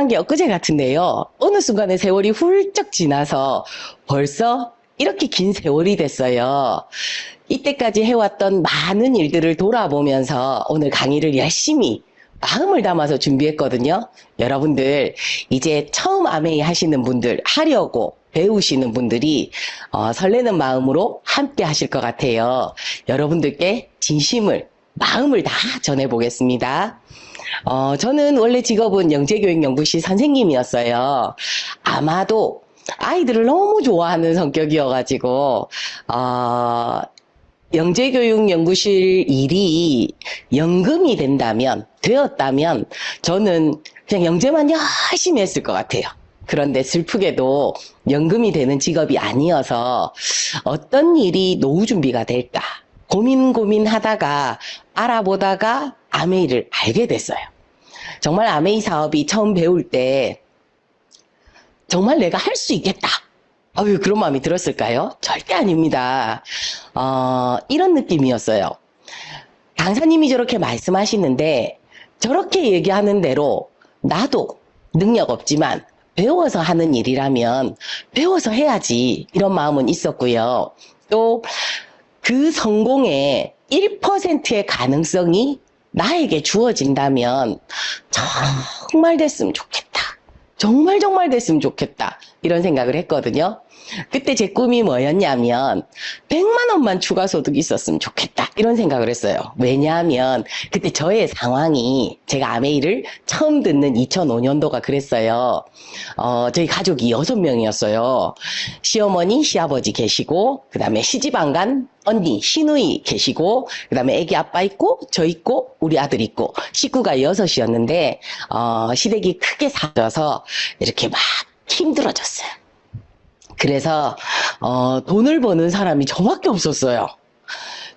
한 게 엊그제 같은데요. 어느 순간에 세월이 훌쩍 지나서 벌써 이렇게 긴 세월이 됐어요. 이때까지 해왔던 많은 일들을 돌아보면서 오늘 강의를 열심히 마음을 담아서 준비했거든요. 여러분들 이제 처음 아메이 하시는 분들, 하려고 배우시는 분들이 설레는 마음으로 함께 하실 것 같아요. 여러분들께 진심을, 마음을 다 전해보겠습니다. 저는 원래 직업은 영재교육연구실 선생님이었어요. 아마도 아이들을 너무 좋아하는 성격이어가지고, 영재교육연구실 일이 연금이 되었다면, 저는 그냥 영재만 열심히 했을 것 같아요. 그런데 슬프게도 연금이 되는 직업이 아니어서 어떤 일이 노후 준비가 될까 고민하다가 알아보다가 아메이를 알게 됐어요. 정말 아메이 사업이 처음 배울 때 정말 내가 할 수 있겠다. 그런 마음이 들었을까요? 절대 아닙니다. 이런 느낌이었어요. 강사님이 저렇게 말씀하시는데 저렇게 얘기하는 대로 나도 능력 없지만 배워서 하는 일이라면 배워서 해야지 이런 마음은 있었고요. 또 그 성공의 1%의 가능성이 나에게 주어진다면 정말 됐으면 좋겠다. 정말 됐으면 좋겠다. 이런 생각을 했거든요. 그때 제 꿈이 뭐였냐면 100만 원만 추가 소득이 있었으면 좋겠다. 이런 생각을 했어요. 왜냐하면 그때 저의 상황이 제가 아메이를 처음 듣는 2005년도가 그랬어요. 저희 가족이 6명이었어요. 시어머니, 시아버지 계시고 그 다음에 시집안간 언니, 시누이 계시고 그 다음에 애기 아빠 있고 저 있고 우리 아들 있고 식구가 6이었는데 시댁이 크게 사줘서 이렇게 막 힘들어졌어요. 그래서 돈을 버는 사람이 저밖에 없었어요.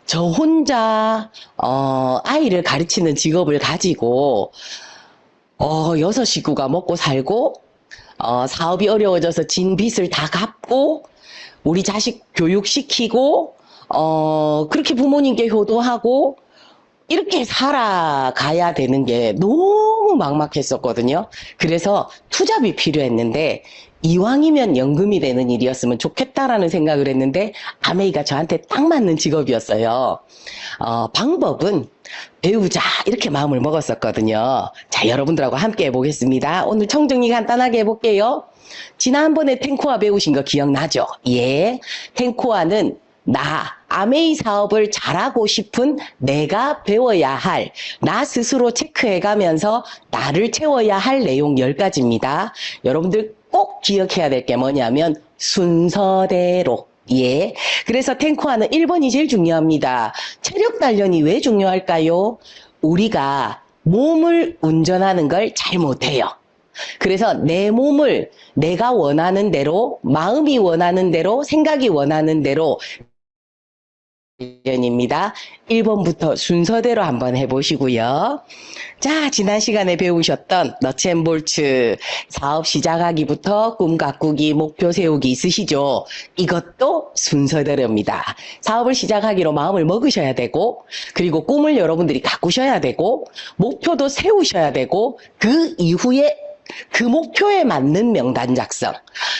저 혼자 아이를 가르치는 직업을 가지고 6식구가 먹고 살고 사업이 어려워져서 진 빚을 다 갚고 우리 자식 교육시키고 그렇게 부모님께 효도하고 이렇게 살아가야 되는 게 너무 막막했었거든요. 그래서 투잡이 필요했는데 이왕이면 연금이 되는 일이었으면 좋겠다라는 생각을 했는데 아메이가 저한테 딱 맞는 직업이었어요. 방법은 배우자 이렇게 마음을 먹었었거든요. 자, 여러분들하고 함께 해보겠습니다. 오늘 총정리 간단하게 해볼게요. 지난번에 탱코아 배우신 거 기억나죠? 예, 탱코아는 아메이 사업을 잘하고 싶은 내가 배워야 할, 나 스스로 체크해가면서 나를 채워야 할 내용 10가지입니다. 여러분들 꼭 기억해야 될 게 뭐냐면 순서대로. 예. 그래서 탱코아는 1번이 제일 중요합니다. 체력 단련이 왜 중요할까요? 우리가 몸을 운전하는 걸 잘 못해요. 그래서 내 몸을 내가 원하는 대로, 마음이 원하는 대로, 생각이 원하는 대로 입니다. 1번부터 순서대로 한번 해보시고요. 자, 지난 시간에 배우셨던 너츠앤볼츠 사업 시작하기부터 꿈 가꾸기, 목표 세우기 있으시죠? 이것도 순서대로입니다. 사업을 시작하기로 마음을 먹으셔야 되고, 그리고 꿈을 여러분들이 가꾸셔야 되고, 목표도 세우셔야 되고, 그 이후에 그 목표에 맞는 명단 작성.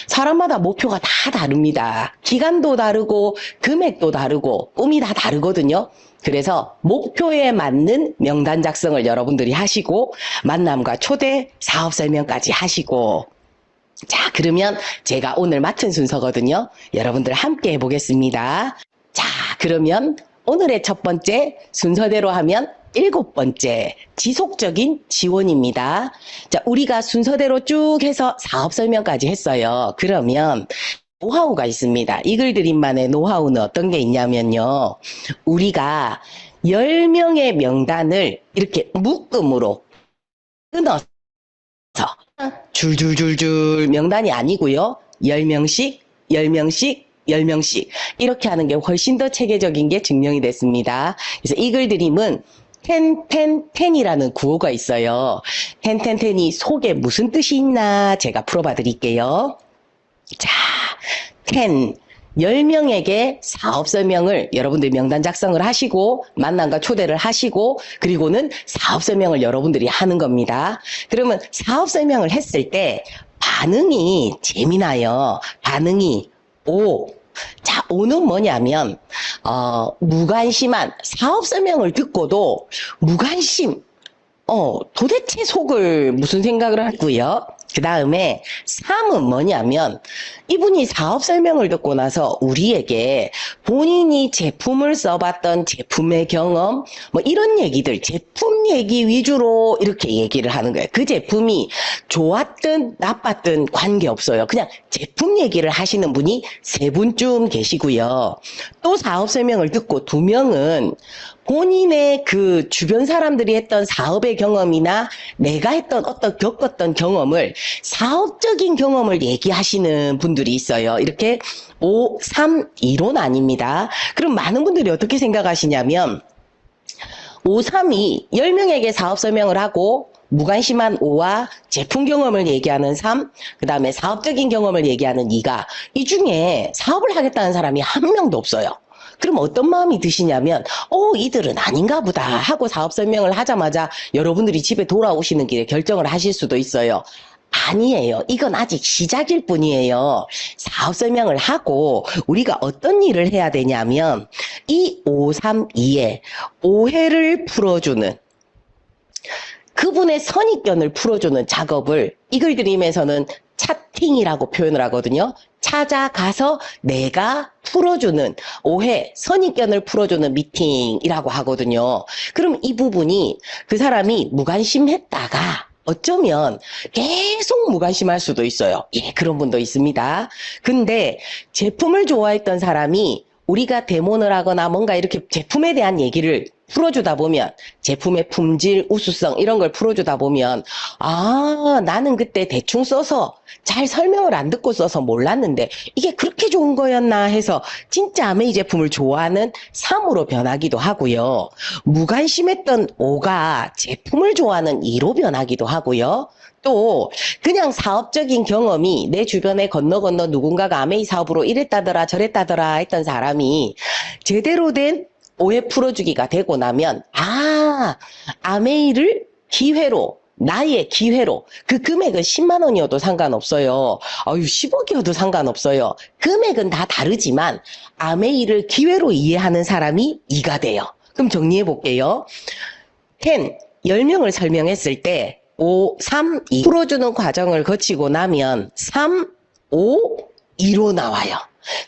사람마다 목표가 다 다릅니다. 기간도 다르고 금액도 다르고 꿈이 다 다르거든요. 그래서 목표에 맞는 명단 작성을 여러분들이 하시고 만남과 초대, 사업 설명까지 하시고 자, 그러면 제가 오늘 맡은 순서거든요. 여러분들 함께 해보겠습니다. 자, 그러면 오늘의 첫 번째 순서대로 하면 7번째, 지속적인 지원입니다. 자, 우리가 순서대로 쭉 해서 사업 설명까지 했어요. 그러면 노하우가 있습니다. 이글드림만의 노하우는 어떤 게 있냐면요. 우리가 10명의 명단을 이렇게 묶음으로 끊어서 줄줄줄줄 명단이 아니고요. 10명씩, 10명씩, 10명씩 이렇게 하는 게 훨씬 더 체계적인 게 증명이 됐습니다. 그래서 이글드림은 10이라는 구호가 있어요. 10이 속에 무슨 뜻이 있나 제가 풀어봐 드릴게요. 자, 10, 10명에게 사업 설명을 여러분들이 명단 작성을 하시고 만남과 초대를 하시고 그리고는 사업 설명을 여러분들이 하는 겁니다. 그러면 사업 설명을 했을 때 반응이 재미나요. 반응이 오. 자, 오는 뭐냐면 무관심한 사업 설명을 듣고도 무관심. 도대체 속을 무슨 생각을 하고요. 그 다음에 3은 뭐냐면 이분이 사업 설명을 듣고 나서 우리에게 본인이 제품을 써봤던 제품의 경험 뭐 이런 얘기들 제품 얘기 위주로 이렇게 얘기를 하는 거예요. 그 제품이 좋았든 나빴든 관계없어요. 그냥 제품 얘기를 하시는 분이 3분쯤 계시고요. 또 사업 설명을 듣고 2명은 본인의 그 주변 사람들이 했던 사업의 경험이나 내가 했던 어떤 겪었던 경험을 사업적인 경험을 얘기하시는 분들이 있어요. 이렇게 5, 3, 2로 나뉩니다. 그럼 많은 분들이 어떻게 생각하시냐면 5, 3이 10명에게 사업 설명을 하고 무관심한 5와 제품 경험을 얘기하는 3, 그 다음에 사업적인 경험을 얘기하는 2가 이 중에 사업을 하겠다는 사람이 한 명도 없어요. 그럼 어떤 마음이 드시냐면 이들은 아닌가 보다 하고 사업 설명을 하자마자 여러분들이 집에 돌아오시는 길에 결정을 하실 수도 있어요. 아니에요. 이건 아직 시작일 뿐이에요. 사업 설명을 하고 우리가 어떤 일을 해야 되냐면 이 532에 오해를 풀어주는 그분의 선입견을 풀어주는 작업을 이글 드림에서는 차팅이라고 표현을 하거든요. 찾아가서 내가 풀어주는 오해, 선입견을 풀어주는 미팅이라고 하거든요. 그럼 이 부분이 그 사람이 무관심했다가 어쩌면 계속 무관심할 수도 있어요. 예, 그런 분도 있습니다. 근데 제품을 좋아했던 사람이 우리가 데모를 하거나 뭔가 이렇게 제품에 대한 얘기를 풀어주다 보면 제품의 품질, 우수성 이런 걸 풀어주다 보면 나는 그때 대충 써서 잘 설명을 안 듣고 써서 몰랐는데 이게 그렇게 좋은 거였나 해서 진짜 아메이 제품을 좋아하는 3으로 변하기도 하고요. 무관심했던 5가 제품을 좋아하는 2로 변하기도 하고요. 또 그냥 사업적인 경험이 내 주변에 건너 누군가가 아메이 사업으로 이랬다더라 저랬다더라 했던 사람이 제대로 된 오해 풀어주기가 되고 나면 아메이를 기회로 나의 기회로 그 금액은 10만 원이어도 상관없어요. 10억이어도 상관없어요. 금액은 다 다르지만 아메이를 기회로 이해하는 사람이 2가 돼요. 그럼 정리해 볼게요. 10명을 설명했을 때 5, 3, 2 풀어주는 과정을 거치고 나면 3, 5, 2로 나와요.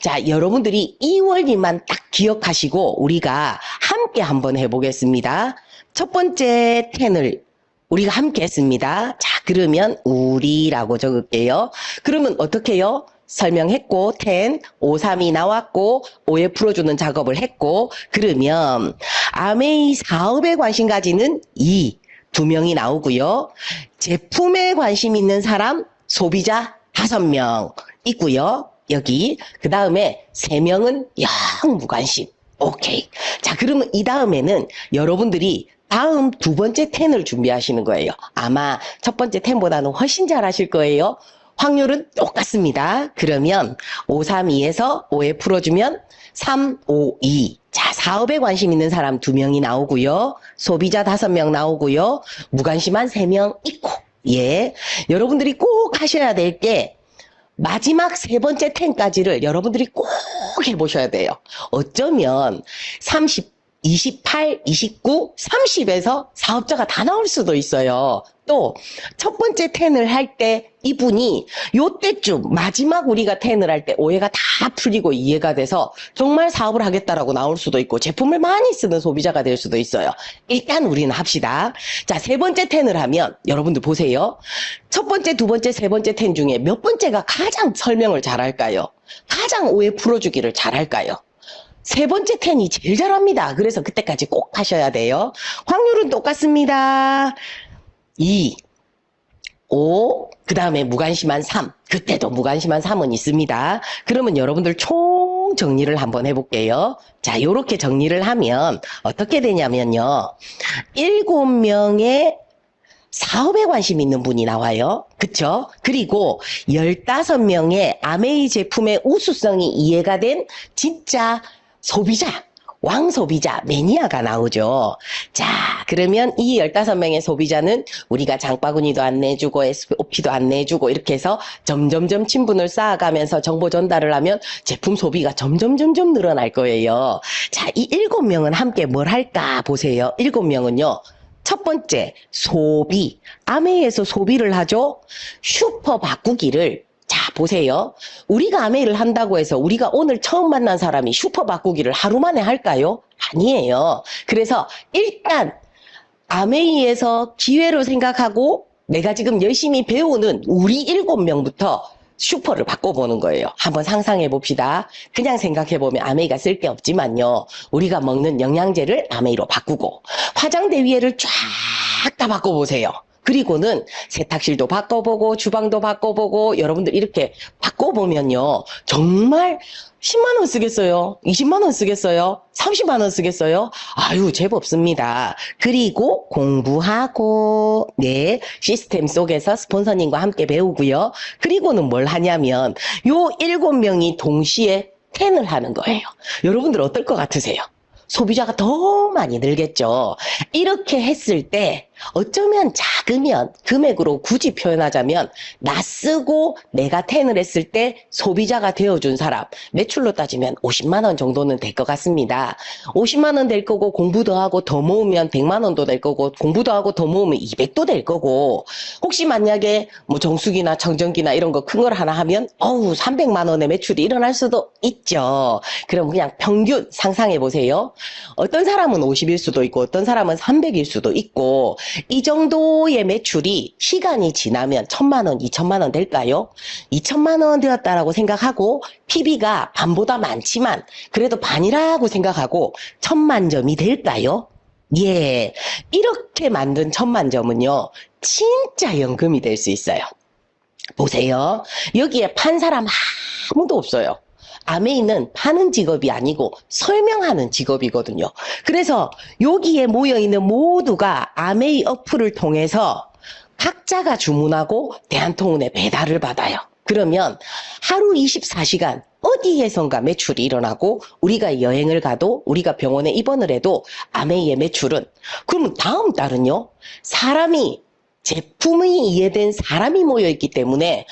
자, 여러분들이 이 원리만 딱 기억하시고 우리가 함께 한번 해보겠습니다. 첫 번째 10을 우리가 함께 했습니다. 자, 그러면 우리라고 적을게요. 그러면 어떻게 해요? 설명했고 10, 5, 3이 나왔고 5에 풀어주는 작업을 했고 그러면 아메이 사업에 관심 가지는 2명이 나오고요. 제품에 관심 있는 사람 소비자 5명 있고요. 여기 그 다음에 3명은 영 무관심. 오케이. 자, 그러면 이 다음에는 여러분들이 다음 두 번째 10을 준비하시는 거예요. 아마 첫 번째 10보다는 훨씬 잘하실 거예요. 확률은 똑같습니다. 그러면 5, 3, 2에서 5에 풀어주면 3, 5, 2. 자, 사업에 관심 있는 사람 2명이 나오고요. 소비자 5명 나오고요. 무관심한 3명 있고. 예. 여러분들이 꼭 하셔야 될 게 마지막 세 번째 10까지를 여러분들이 꼭 해보셔야 돼요. 어쩌면 30, 28, 29, 30에서 사업자가 다 나올 수도 있어요. 또 첫 번째 10을 할 때 이분이 요때쯤 마지막 우리가 10을 할 때 오해가 다 풀리고 이해가 돼서 정말 사업을 하겠다라고 나올 수도 있고 제품을 많이 쓰는 소비자가 될 수도 있어요. 일단 우리는 합시다. 자, 세 번째 10을 하면 여러분들 보세요. 첫 번째, 두 번째, 세 번째 10 중에 몇 번째가 가장 설명을 잘할까요? 가장 오해 풀어주기를 잘할까요? 세 번째 10이 제일 잘합니다. 그래서 그때까지 꼭 하셔야 돼요. 확률은 똑같습니다. 2, 5, 그 다음에 무관심한 3. 그때도 무관심한 3은 있습니다. 그러면 여러분들 총 정리를 한번 해볼게요. 자, 요렇게 정리를 하면 어떻게 되냐면요. 7명의 사업에 관심 있는 분이 나와요. 그쵸? 그리고 15명의 아메이 제품의 우수성이 이해가 된 진짜 소비자, 왕소비자, 매니아가 나오죠. 자, 그러면 이 15명의 소비자는 우리가 장바구니도 안내주고 SOP도 안내주고 이렇게 해서 점점점 친분을 쌓아가면서 정보 전달을 하면 제품 소비가 점점점점 늘어날 거예요. 자, 이 7명은 함께 뭘 할까 보세요. 7명은요. 첫 번째, 소비. 아메이에서 소비를 하죠. 슈퍼 바꾸기를. 자, 보세요. 우리가 아메이를 한다고 해서 우리가 오늘 처음 만난 사람이 슈퍼 바꾸기를 하루 만에 할까요? 아니에요. 그래서 일단 아메이에서 기회로 생각하고 내가 지금 열심히 배우는 우리 7명부터 슈퍼를 바꿔보는 거예요. 한번 상상해 봅시다. 그냥 생각해 보면 아메이가 쓸 게 없지만요. 우리가 먹는 영양제를 아메이로 바꾸고 화장대 위에를 쫙 다 바꿔보세요. 그리고는 세탁실도 바꿔보고 주방도 바꿔보고 여러분들 이렇게 바꿔보면요. 정말 10만 원 쓰겠어요? 20만 원 쓰겠어요? 30만 원 쓰겠어요? 아유, 제법 씁니다. 그리고 공부하고, 네, 시스템 속에서 스폰서님과 함께 배우고요. 그리고는 뭘 하냐면, 요 7명이 동시에 텐을 하는 거예요. 여러분들 어떨 것 같으세요? 소비자가 더 많이 늘겠죠. 이렇게 했을 때 어쩌면 작으면 금액으로 굳이 표현하자면 나 쓰고 내가 텐을 했을 때 소비자가 되어준 사람 매출로 따지면 50만 원 정도는 될 것 같습니다. 50만 원 될 거고 공부도 하고 더 모으면 100만 원도 될 거고 공부도 하고 더 모으면 200도 될 거고 혹시 만약에 뭐 정수기나 청정기나 이런 거 큰 걸 하나 하면 300만 원의 매출이 일어날 수도 있죠. 그럼 그냥 평균 상상해 보세요. 어떤 사람은 50일 수도 있고 어떤 사람은 300일 수도 있고 이 정도의 매출이 시간이 지나면 1,000만 원, 2,000만 원 될까요? 2,000만 원 되었다라고 생각하고 PB가 반보다 많지만 그래도 반이라고 생각하고 1,000만 점이 될까요? 예, 이렇게 만든 1,000만 점은요 진짜 연금이 될 수 있어요. 보세요. 여기에 판 사람 아무도 없어요. 아메이는 파는 직업이 아니고 설명하는 직업이거든요. 그래서 여기에 모여있는 모두가 아메이 어플을 통해서 각자가 주문하고 대한통운에 배달을 받아요. 그러면 하루 24시간 어디에선가 매출이 일어나고 우리가 여행을 가도 우리가 병원에 입원을 해도 아메이의 매출은 그러면 다음 달은요. 사람이 제품이 이해된 사람이 모여있기 때문에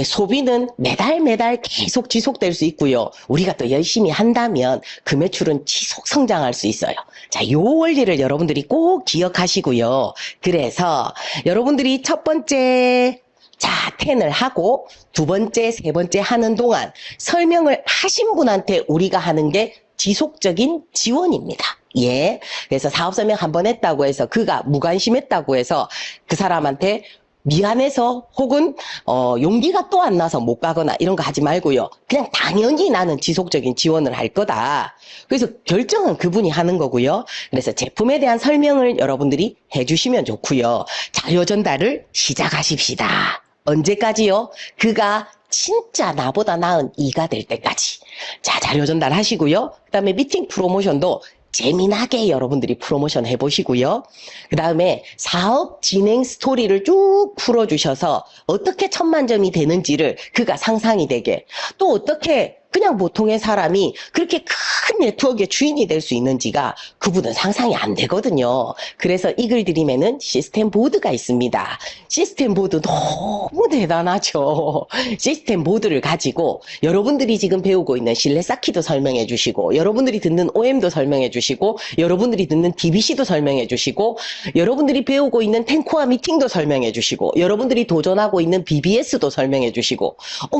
소비는 매달 계속 지속될 수 있고요. 우리가 또 열심히 한다면 그 매출은 지속 성장할 수 있어요. 자, 요 원리를 여러분들이 꼭 기억하시고요. 그래서 여러분들이 첫 번째 텐을 하고 두 번째, 세 번째 하는 동안 설명을 하신 분한테 우리가 하는 게 지속적인 지원입니다. 예. 그래서 사업 설명 한 번 했다고 해서 그가 무관심했다고 해서 그 사람한테 미안해서 혹은 용기가 또 안 나서 못 가거나 이런 거 하지 말고요. 그냥 당연히 나는 지속적인 지원을 할 거다. 그래서 결정은 그분이 하는 거고요. 그래서 제품에 대한 설명을 여러분들이 해주시면 좋고요. 자료 전달을 시작하십시다. 언제까지요? 그가 진짜 나보다 나은 이가 될 때까지. 자, 자료 전달하시고요. 그 다음에 미팅 프로모션도 재미나게 여러분들이 프로모션 해보시고요. 그 다음에 사업 진행 스토리를 쭉 풀어주셔서 어떻게 1,000만 점이 되는지를 그가 상상이 되게 또 어떻게 그냥 보통의 사람이 그렇게 큰 네트워크의 주인이 될 수 있는지가 그분은 상상이 안 되거든요. 그래서 이글드림에는 시스템 보드가 있습니다. 시스템 보드 너무 대단하죠. 시스템 보드를 가지고 여러분들이 지금 배우고 있는 실내 쌓기도 설명해 주시고 여러분들이 듣는 OM도 설명해 주시고 여러분들이 듣는 DBC도 설명해 주시고 여러분들이 배우고 있는 텐코아 미팅도 설명해 주시고 여러분들이 도전하고 있는 BBS도 설명해 주시고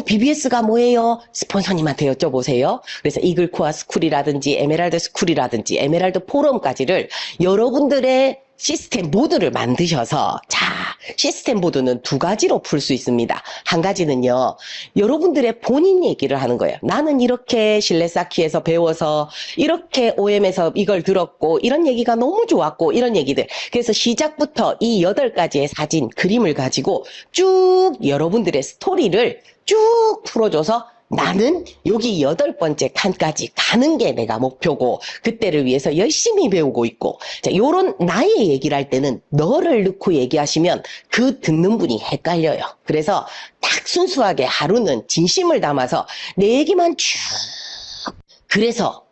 BBS가 뭐예요? 스폰서님한테 여쭤보세요. 그래서 이글코아 스쿨이라든지 에메랄드 스쿨이라든지 에메랄드 포럼까지를 여러분들의 시스템 보드를 만드셔서 시스템 보드는 두 가지로 풀 수 있습니다. 한 가지는요. 여러분들의 본인 얘기를 하는 거예요. 나는 이렇게 실내 쌓기에서 배워서 이렇게 OM에서 이걸 들었고 이런 얘기가 너무 좋았고 이런 얘기들. 그래서 시작부터 이 8가지의 사진, 그림을 가지고 쭉 여러분들의 스토리를 쭉 풀어줘서 나는 여기 8번째 칸까지 가는 게 내가 목표고 그때를 위해서 열심히 배우고 있고 자, 요런 나의 얘기를 할 때는 너를 넣고 얘기하시면 그 듣는 분이 헷갈려요. 그래서 딱 순수하게 하루는 진심을 담아서 내 얘기만 쭉 그래서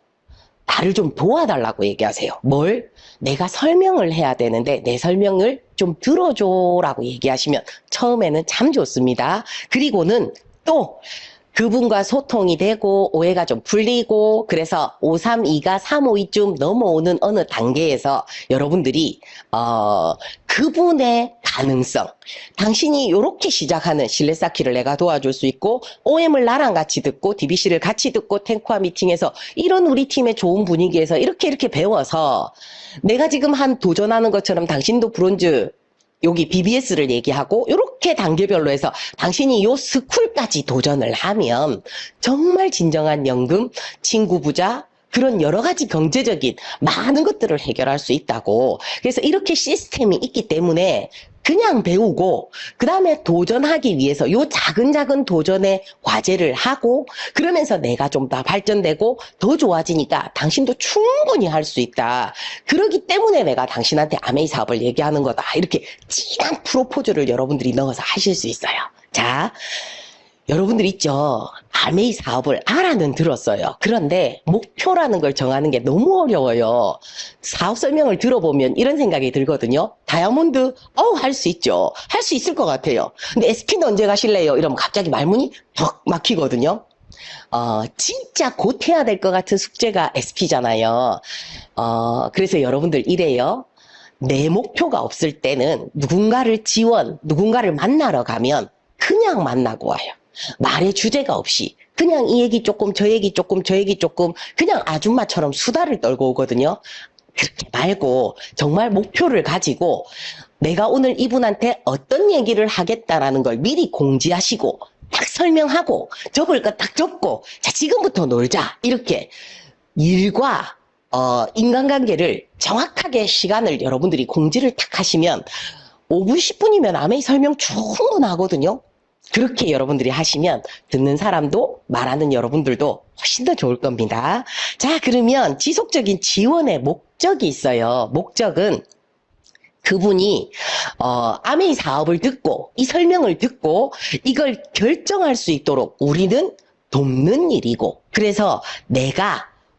나를 좀 도와달라고 얘기하세요. 뭘? 내가 설명을 해야 되는데 내 설명을 좀 들어줘라고 얘기하시면 처음에는 참 좋습니다. 그리고는 또 그분과 소통이 되고 오해가 좀 풀리고 그래서 532가 352쯤 넘어오는 어느 단계에서 여러분들이 그분의 가능성 당신이 이렇게 시작하는 신뢰 쌓기를 내가 도와줄 수 있고 OM을 나랑 같이 듣고 DBC를 같이 듣고 탱크와 미팅에서 이런 우리 팀의 좋은 분위기에서 이렇게 배워서 내가 지금 한 도전하는 것처럼 당신도 브론즈 여기 BBS를 얘기하고 이렇게 단계별로 해서 당신이 요 스쿨까지 도전을 하면 정말 진정한 연금, 친구 부자 그런 여러 가지 경제적인 많은 것들을 해결할 수 있다고. 그래서 이렇게 시스템이 있기 때문에 그냥 배우고 그 다음에 도전하기 위해서 요 작은 도전의 과제를 하고 그러면서 내가 좀 더 발전되고 더 좋아지니까 당신도 충분히 할 수 있다. 그러기 때문에 내가 당신한테 아메이 사업을 얘기하는 거다. 이렇게 진한 프로포즈를 여러분들이 넣어서 하실 수 있어요. 자, 여러분들 있죠. 아메이 사업을 알아는 들었어요. 그런데 목표라는 걸 정하는 게 너무 어려워요. 사업 설명을 들어보면 이런 생각이 들거든요. 다이아몬드, 할 수 있죠. 할 수 있을 것 같아요. 근데 SP는 언제 가실래요? 이러면 갑자기 말문이 턱 막히거든요. 진짜 곧 해야 될 것 같은 숙제가 SP잖아요. 그래서 여러분들 이래요. 내 목표가 없을 때는 누군가를 만나러 가면 그냥 만나고 와요. 말의 주제가 없이 그냥 이 얘기 조금 저 얘기 조금 저 얘기 조금 그냥 아줌마처럼 수다를 떨고 오거든요. 그렇게 말고 정말 목표를 가지고 내가 오늘 이분한테 어떤 얘기를 하겠다라는 걸 미리 공지하시고 딱 설명하고 적을 거 딱 적고 자 지금부터 놀자 이렇게 일과 인간관계를 정확하게 시간을 여러분들이 공지를 딱 하시면 5분 10분이면 아메이 설명 충분하거든요. 그렇게 여러분들이 하시면 듣는 사람도 말하는 여러분들도 훨씬 더 좋을 겁니다. 자, 그러면 지속적인 지원의 목적이 있어요. 목적은 그분이 아메이 사업을 듣고 이 설명을 듣고 이걸 결정할 수 있도록 우리는 돕는 일이고 그래서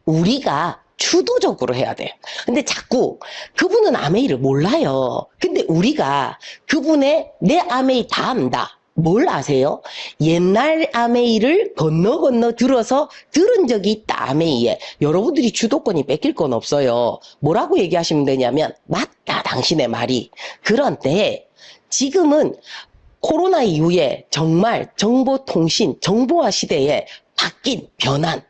우리가 주도적으로 해야 돼요. 근데 자꾸 그분은 아메이를 몰라요. 근데 우리가 내 아메이 다 안다. 뭘 아세요? 옛날 아메이를 건너 들어서 들은 적이 있다, 아메이에. 여러분들이 주도권이 뺏길 건 없어요. 뭐라고 얘기하시면 되냐면, 맞다, 당신의 말이. 그런데 지금은 코로나 이후에 정말 정보통신, 정보화 시대에 바뀐 변환.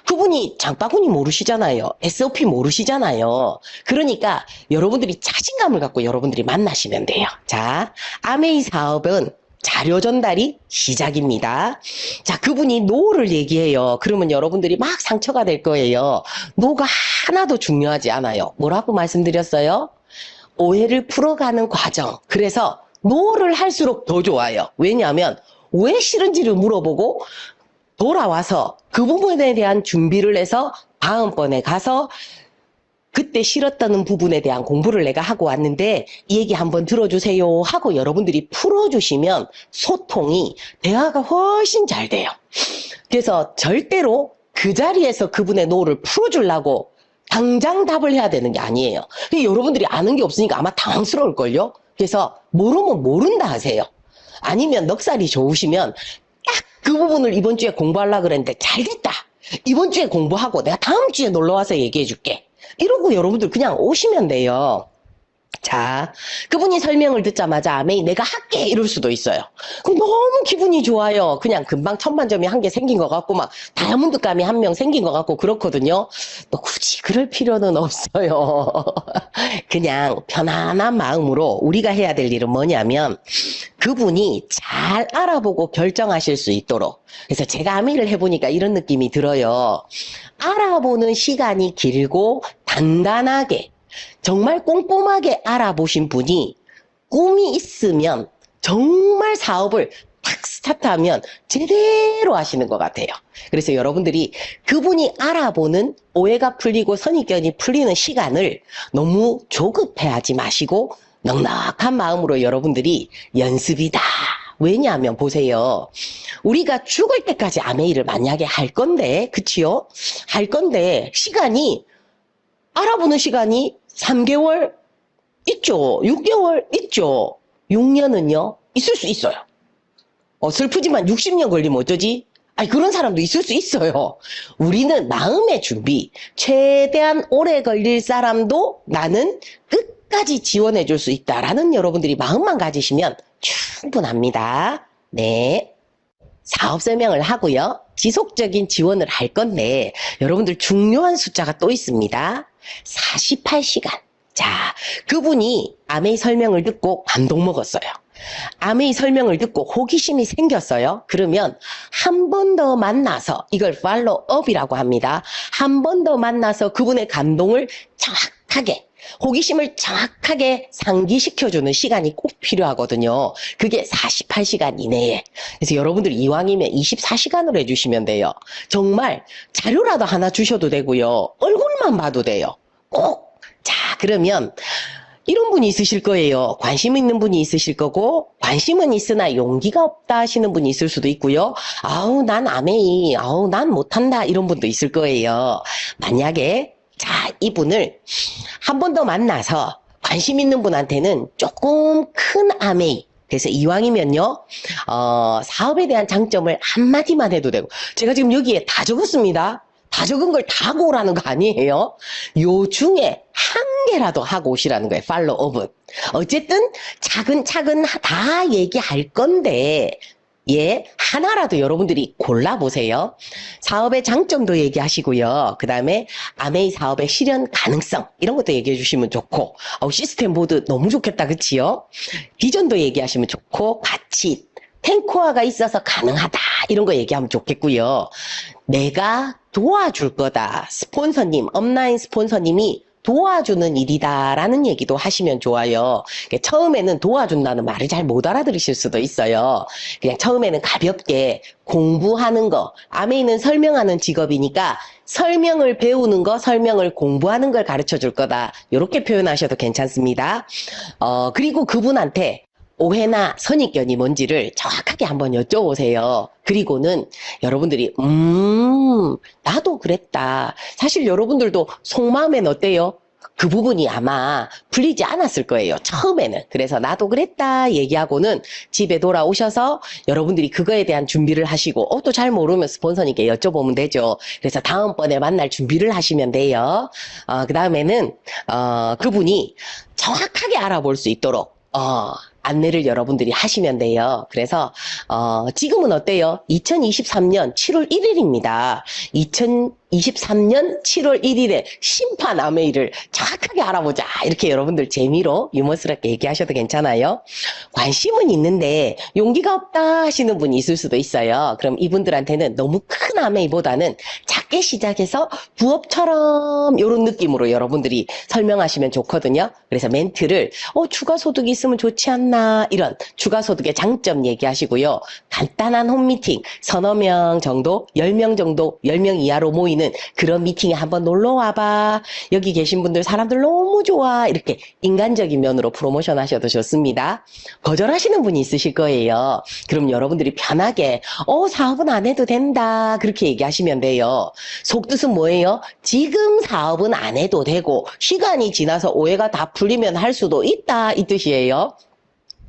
그분이 장바구니 모르시잖아요. SOP 모르시잖아요. 그러니까 여러분들이 자신감을 갖고 여러분들이 만나시면 돼요. 자, 아메이 사업은 자료 전달이 시작입니다. 자, 그분이 노를 얘기해요. 그러면 여러분들이 막 상처가 될 거예요. 노가 하나도 중요하지 않아요. 뭐라고 말씀드렸어요? 오해를 풀어가는 과정. 그래서 노를 할수록 더 좋아요. 왜냐하면 왜 싫은지를 물어보고 돌아와서 그 부분에 대한 준비를 해서 다음번에 가서 그때 싫었다는 부분에 대한 공부를 내가 하고 왔는데 이 얘기 한번 들어주세요 하고 여러분들이 풀어주시면 소통이 대화가 훨씬 잘 돼요. 그래서 절대로 그 자리에서 그분의 노를 풀어주려고 당장 답을 해야 되는 게 아니에요. 여러분들이 아는 게 없으니까 아마 당황스러울걸요. 그래서 모르면 모른다 하세요. 아니면 넉살이 좋으시면 딱 그 부분을 이번 주에 공부하려고 그랬는데 잘 됐다. 이번 주에 공부하고 내가 다음 주에 놀러와서 얘기해 줄게. 이러고 여러분들 그냥 오시면 돼요. 자, 그분이 설명을 듣자마자 아메이 내가 할게 이럴 수도 있어요. 그럼 너무 기분이 좋아요. 그냥 금방 천만점이 한 개 생긴 것 같고 막 다이아몬드감이 한 명 생긴 것 같고 그렇거든요. 또 굳이 그럴 필요는 없어요. 그냥 편안한 마음으로 우리가 해야 될 일은 뭐냐면 그분이 잘 알아보고 결정하실 수 있도록 그래서 제가 아메이를 해보니까 이런 느낌이 들어요. 알아보는 시간이 길고 단단하게 정말 꼼꼼하게 알아보신 분이 꿈이 있으면 정말 사업을 탁 스타트하면 제대로 하시는 것 같아요. 그래서 여러분들이 그분이 알아보는 오해가 풀리고 선입견이 풀리는 시간을 너무 조급해하지 마시고 넉넉한 마음으로 여러분들이 연습이다. 왜냐하면 보세요. 우리가 죽을 때까지 아메이를 만약에 할 건데, 그치요? 할 건데 시간이 알아보는 시간이 3개월 있죠. 6개월 있죠. 6년은요 있을 수 있어요. 슬프지만 60년 걸리면 어쩌지? 아니, 그런 사람도 있을 수 있어요. 우리는 마음의 준비, 최대한 오래 걸릴 사람도 나는 끝까지 지원해 줄 수 있다라는 여러분들이 마음만 가지시면 충분합니다. 네. 사업 설명을 하고요. 지속적인 지원을 할 건데 여러분들 중요한 숫자가 또 있습니다. 48시간. 자, 그분이 아메이 설명을 듣고 감동 먹었어요. 아메이 설명을 듣고 호기심이 생겼어요. 그러면 한 번 더 만나서, 이걸 팔로우업이라고 합니다. 한 번 더 만나서 그분의 감동을 정확하게, 호기심을 정확하게 상기시켜주는 시간이 꼭 필요하거든요. 그게 48시간 이내에. 그래서 여러분들 이왕이면 24시간으로 해주시면 돼요. 정말 자료라도 하나 주셔도 되고요. 얼굴만 봐도 돼요. 꼭. 자, 그러면 이런 분이 있으실 거예요. 관심 있는 분이 있으실 거고, 관심은 있으나 용기가 없다 하시는 분이 있을 수도 있고요. 아우, 난 아메이, 아우, 난 못한다, 이런 분도 있을 거예요. 만약에 자, 이분을 한 번 더 만나서 관심 있는 분한테는 조금 큰 아메이, 그래서 이왕이면요, 사업에 대한 장점을 한마디만 해도 되고, 제가 지금 여기에 다 적었습니다. 다 적은 걸 다 하고 오라는 거 아니에요? 요 중에 한 개라도 하고 오시라는 거예요, 팔로우업은. 어쨌든 차근차근 다 얘기할 건데, 예, 하나라도 여러분들이 골라보세요. 사업의 장점도 얘기하시고요. 그 다음에 아메이 사업의 실현 가능성, 이런 것도 얘기해 주시면 좋고, 시스템 보드 너무 좋겠다, 그치요? 비전도 얘기하시면 좋고, 가치, 탱코어가 있어서 가능하다, 이런 거 얘기하면 좋겠고요. 내가 도와줄 거다. 스폰서님, 업라인 스폰서님이 도와주는 일이다라는 얘기도 하시면 좋아요. 처음에는 도와준다는 말을 잘 못 알아들으실 수도 있어요. 그냥 처음에는 가볍게 공부하는 거, 아메이는 설명하는 직업이니까 설명을 배우는 거, 설명을 공부하는 걸 가르쳐 줄 거다. 이렇게 표현하셔도 괜찮습니다. 그리고 그분한테 오해나 선입견이 뭔지를 정확하게 한번 여쭤보세요. 그리고는 여러분들이 나도 그랬다. 사실 여러분들도 속마음엔 어때요? 그 부분이 아마 풀리지 않았을 거예요. 처음에는. 그래서 나도 그랬다 얘기하고는 집에 돌아오셔서 여러분들이 그거에 대한 준비를 하시고 또 잘 모르면 스폰서님께 여쭤보면 되죠. 그래서 다음번에 만날 준비를 하시면 돼요. 그 다음에는 그분이 정확하게 알아볼 수 있도록 안내를 여러분들이 하시면 돼요. 그래서 지금은 어때요? 2023년 7월 1일입니다. 2023년 7월 1일에 심판 아메이를 정확하게 알아보자. 이렇게 여러분들 재미로 유머스럽게 얘기하셔도 괜찮아요. 관심은 있는데 용기가 없다 하시는 분이 있을 수도 있어요. 그럼 이분들한테는 너무 큰 아메이보다는 작게 시작해서 부업처럼 이런 느낌으로 여러분들이 설명하시면 좋거든요. 그래서 멘트를 추가 소득이 있으면 좋지 않나, 이런 추가 소득의 장점 얘기하시고요. 간단한 홈미팅, 서너 명 정도, 10명 정도, 10명 이하로 모이는 그런 미팅에 한번 놀러 와봐. 여기 계신 분들 사람들 너무 좋아. 이렇게 인간적인 면으로 프로모션 하셔도 좋습니다. 거절하시는 분이 있으실 거예요. 그럼 여러분들이 편하게 사업은 안 해도 된다, 그렇게 얘기하시면 돼요. 속뜻은 뭐예요? 지금 사업은 안 해도 되고 시간이 지나서 오해가 다 풀리면 할 수도 있다, 이 뜻이에요.